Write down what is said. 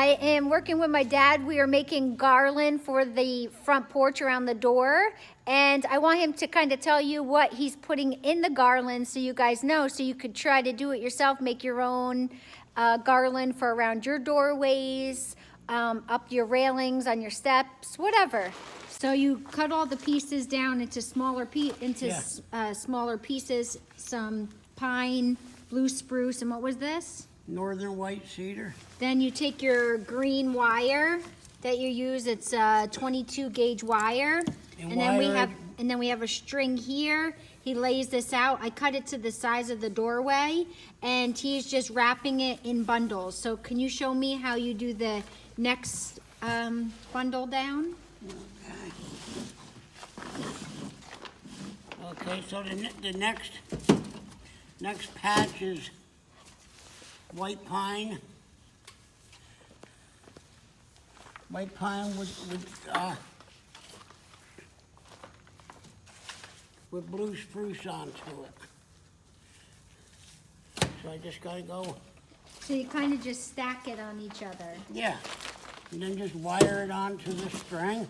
I am working with my dad. We are making garland for the front porch around the door. And I want him to kind of tell you what he's putting in the garland so you guys know, so you could try to do it yourself, make your own garland for around your doorways, up your railings, on your steps, whatever. So you cut all the pieces down into smaller smaller pieces, some pine, blue spruce, and what was this? Northern white cedar. Then you take your green wire that you use. It's a 22 gauge wire. And then we have a string here. He lays this out. I cut it to the size of the doorway, and he's just wrapping it in bundles. So can you show me how you do the next bundle down? Okay, so the next patch is white pine. White pine with blue spruce onto it. So I just gotta go. So you kind of just stack it on each other. Yeah, and then just wire it onto the string.